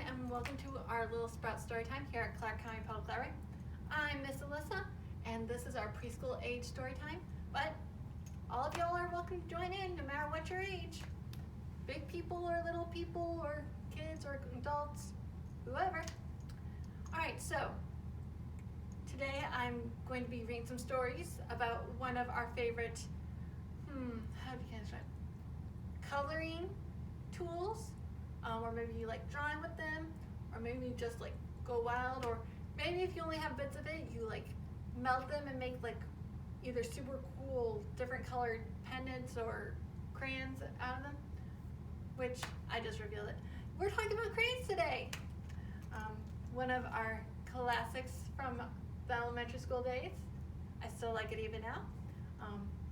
and welcome to our Little Sprout Storytime here at Clark County Public Library. I'm Miss Alissa, and this is our preschool age storytime, but all of y'all are welcome to join in no matter what your age. Big people or little people or kids or adults, whoever. Alright, so today I'm going to be reading some stories about one of our favorite, how do you describe it? Coloring tools. Or maybe you like drawing with them, or maybe you just like go wild, or maybe if you only have bits of it, you like melt them and make like either super cool different colored pendants or crayons out of them, which I just revealed it. We're talking about crayons today. One of our classics from the elementary school days. I still like it even now.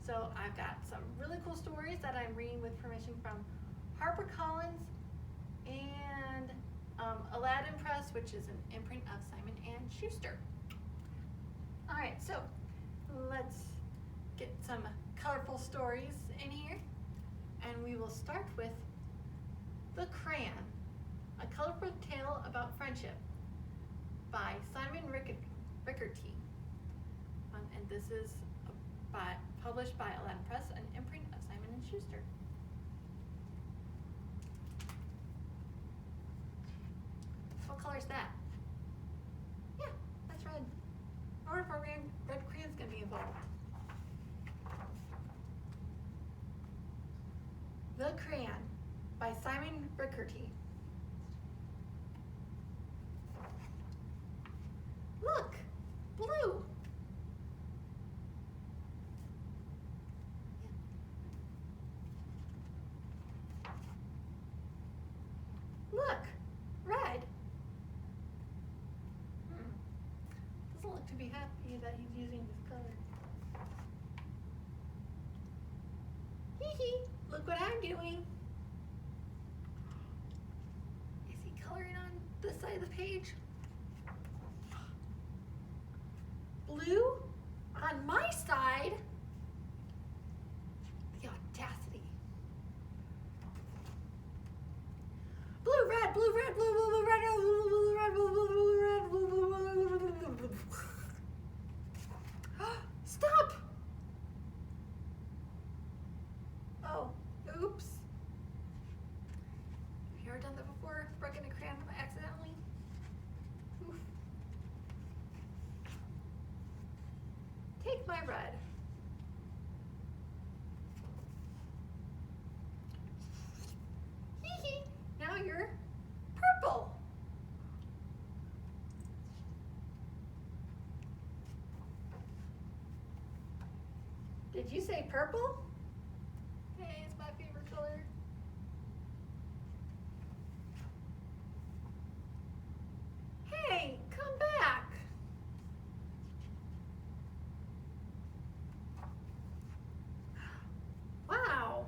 So I've got some really cool stories that I'm reading with permission from HarperCollins and Aladdin Press, which is an imprint of Simon and Schuster. All right, so let's get some colorful stories in here, and we will start with The Crayon, a colorful tale about friendship by Simon Rickerty. And this is published by Aladdin Press, an imprint of Simon and Schuster. What color is that? Yeah, that's red. I wonder if our red crayon's gonna be involved. The Crayon by Simon Rickerty. Look, blue. Look, red. Doesn't look to be happy that he's using this color. Hee hee, look what I'm doing. Is he coloring on this side of the page? Blue on my side? The audacity. Blue, red, blue, red, blue, blue, blue, red, blue, blue, red, blue, blue, blue, red, blue, blue, blue, blue, blue, blue. Stop! Oh, oops. Have you ever done that before? Broken a crayon accidentally? Oof. Take my red. Hee hee. Now you're purple. Did you say purple? Hey, it's my favorite color. Hey, come back. Wow.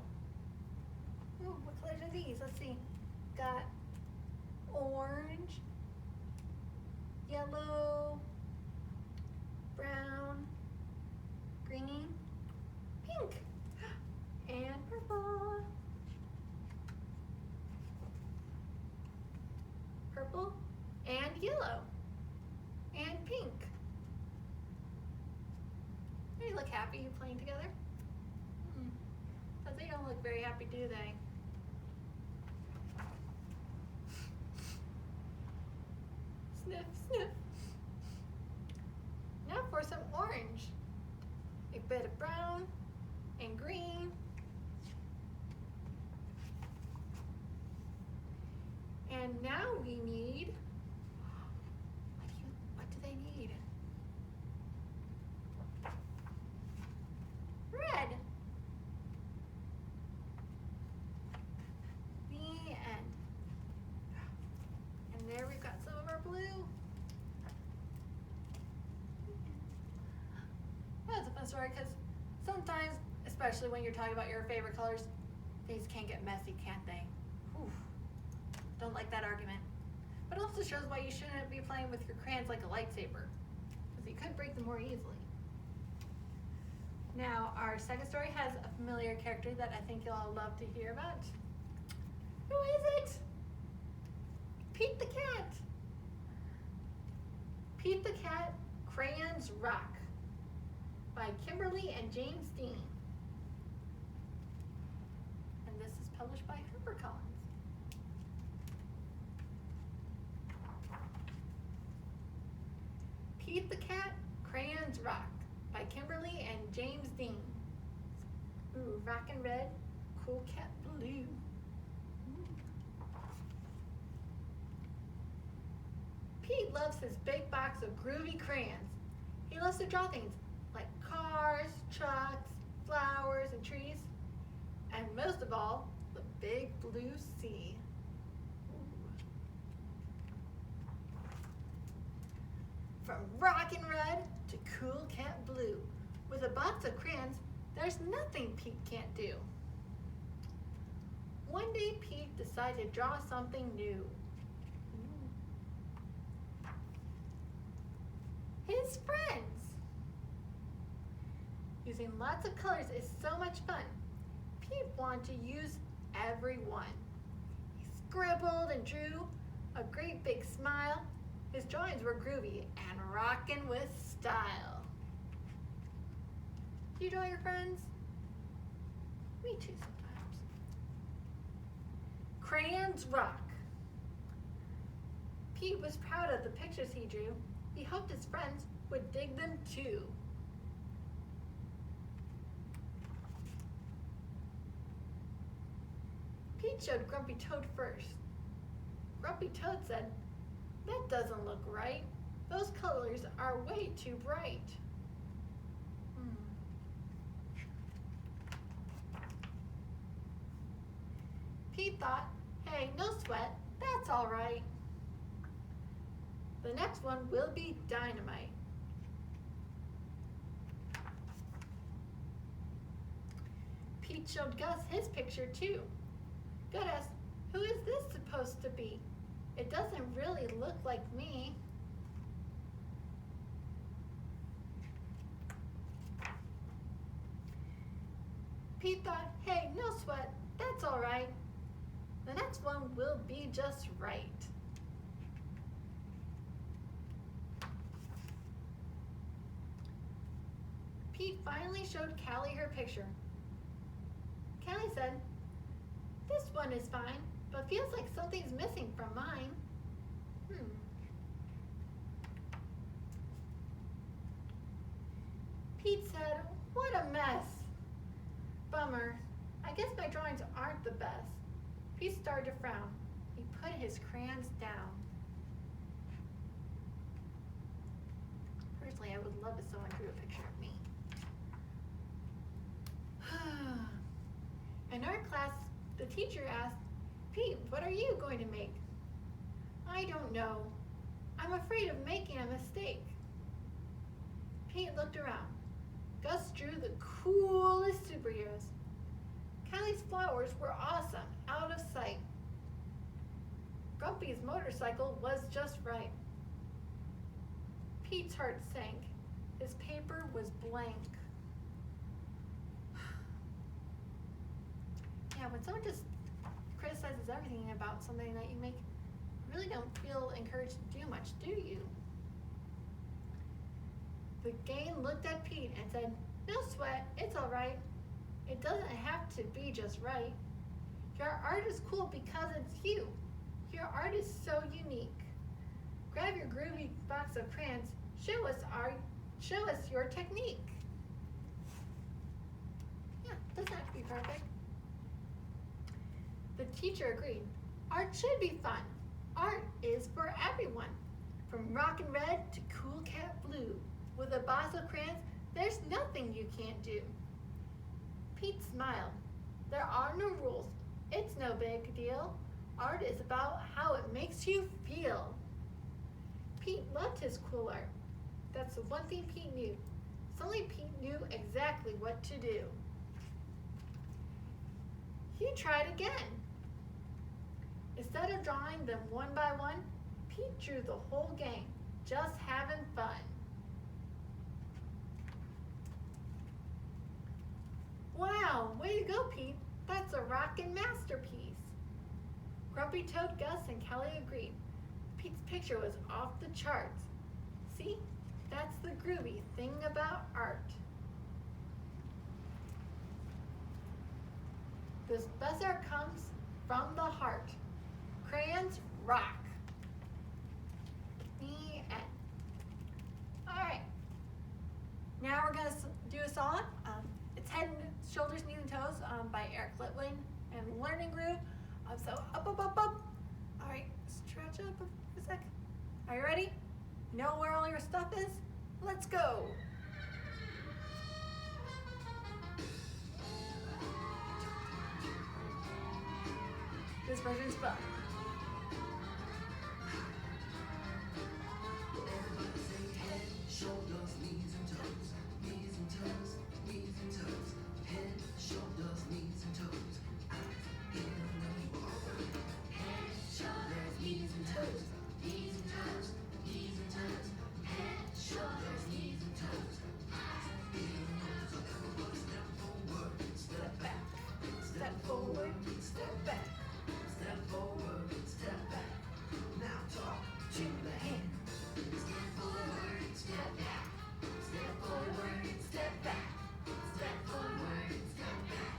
Ooh, what colors are these? Let's see. Got orange, yellow, brown, green, pink, and purple. Purple and yellow and pink. They look happy playing together. But they don't look very happy, do they? Sniff, sniff. Now for some orange. A bit of brown and green. And now we need, what do they need? Red. The end. And there we've got some of our blue. That's a fun story because sometimes, especially when you're talking about your favorite colors, things can get messy, can't they? Oof. Don't like that argument. But it also shows why you shouldn't be playing with your crayons like a lightsaber, because you could break them more easily. Now, our second story has a familiar character that I think you'll all love to hear about. Who is it? Peek Pete the Cat. Pete the Cat, Crayons Rock by Kimberly and James Dean. And this is published by HarperCollins. Pete the Cat, Crayons Rock by Kimberly and James Dean. Ooh, rockin' red, cool cat blue. Pete loves his big box of groovy crayons. He loves to draw things like cars, trucks, flowers, and trees, and most of all, the big blue sea. From rockin' red to cool cat blue, with a box of crayons, there's nothing Pete can't do. One day Pete decided to draw something new. His friends. Using lots of colors is so much fun. Pete wanted to use everyone. He scribbled and drew a great big smile. His drawings were groovy and rockin' with style. Do you draw your friends? Me too sometimes. Crayons Rock. Pete was proud of the pictures he drew. He hoped his friends would dig them too. Pete showed Grumpy Toad first. Grumpy Toad said, "That doesn't look right. Those colors are way too bright." Pete thought, "Hey, no sweat, that's all right. The next one will be dynamite." Pete showed Gus his picture too. Gus asked, "Who is this supposed to be? It doesn't really look like me." Pete thought, "Hey, no sweat, that's all right. The next one will be just right." Pete finally showed Callie her picture. Callie said, "This one is fine, but feels like something's missing from mine." Pete said, "What a mess. Bummer. I guess my drawings aren't the best." Pete started to frown. He put his crayons down. Personally, I would love if someone drew a picture of me. In our class, the teacher asked, "Pete, what are you going to make?" "I don't know. I'm afraid of making a mistake." Pete looked around. Gus drew the coolest superheroes. Callie's flowers were awesome, out of sight. Grumpy's motorcycle was just right. Pete's heart sank. His paper was blank. Yeah, when someone just criticizes everything about something that you make, you really don't feel encouraged to do much, do you? The gang looked at Pete and said, "No sweat, it's all right. It doesn't have to be just right. Your art is cool because it's you. Your art is so unique. Grab your groovy box of crayons. Show us your technique." Yeah, doesn't have to be perfect. The teacher agreed. Art should be fun. Art is for everyone. From rockin' red to cool cat blue. With a box of crayons, there's nothing you can't do. Pete smiled. There are no rules. It's no big deal. Art is about how it makes you feel. Pete loved his cool art. That's the one thing Pete knew. Suddenly Pete knew exactly what to do. He tried again. Instead of drawing them one by one, Pete drew the whole gang, just having fun. Wow, way to go, Pete. That's a rockin' masterpiece. Grumpy Toad, Gus, and Callie agreed. Pete's picture was off the charts. See, that's the groovy thing about art. This best art comes from the heart. Crayons rock. The end. All right. Now we're gonna do a song. It's Head, Shoulders, Knees, and Toes by Eric Litwin and Learning Group. So up, up, up, up. All right, stretch up a sec. Are you ready? You know where all your stuff is? Let's go. This version's fun. Everybody say head, shoulders, knees and toes. Knees and toes, knees and toes. Head, shoulders, knees and toes. Eyes, ears, nose, head, shoulders, knees and toes. Knees and toes, knees and toes. Head, shoulders, knees and toes. Eyes, ears, nose. Everybody step forward, step back. Step forward, step back. Step forward, step back. Now talk to the hand. Step forward, step back. Step forward, step back. Step forward, step back.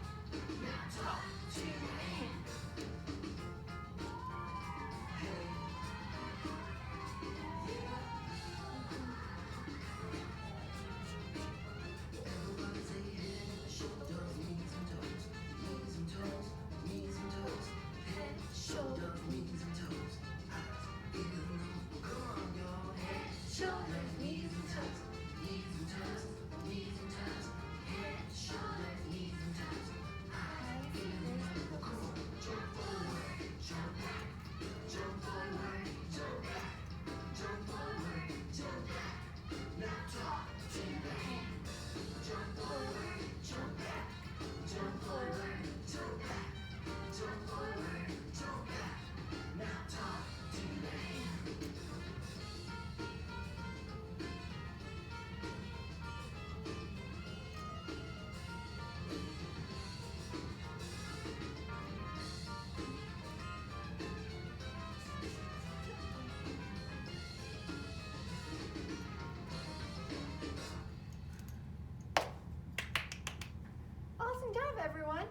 Now talk to the hand. Hey. Everybody say head, shoulders, knees and toes. Knees and toes, knees and toes. Head, shoulders, knees and toes. Eyes, ears, nose. Come on, y'all. Head, shoulders, knees and toes. Knees and toes, knees and toes. Head, shoulders, knees and toes. Eyes, ears, nose. Come on, jump forward, jump back. Jump forward, jump back. Jump forward, jump back. Now talk to the hand. Jump forward, jump back. Jump forward, jump back. Jump forward, jump back. Now talk to the hand. Awesome job, everyone.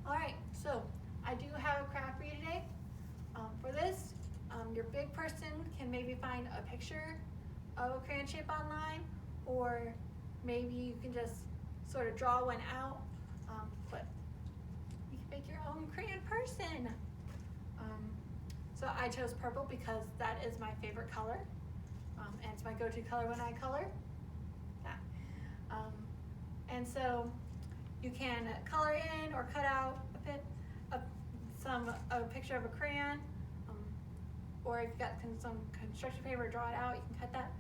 All right, so I do have a craft for you today. For this, your big person can maybe find a picture of a crayon shape online, or maybe you can just sort of draw one out, but you can make your own crayon person. So I chose purple because that is my favorite color, and it's my go-to color when I color. Yeah. And so you can color in or cut out a picture of a crayon, or if you've got some construction paper, draw it out, you can cut that.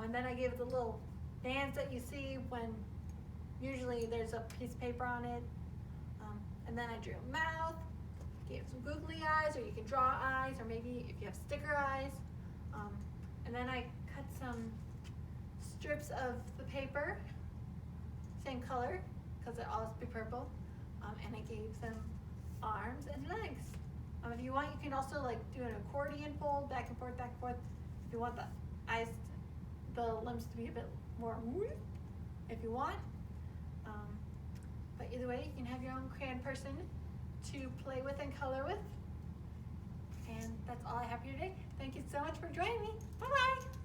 And then I gave it the little bands that you see when usually there's a piece of paper on it. And then I drew a mouth, gave some googly eyes, or you can draw eyes, or maybe if you have sticker eyes. And then I cut some strips of the paper, same color, because it all has to be purple, and I gave them arms and legs. If you want, you can also like do an accordion fold, back and forth, if you want the eyes, the limbs to be a bit more if you want. But either way, you can have your own crayon person to play with and color with. And that's all I have for you today. Thank you so much for joining me. Bye-bye.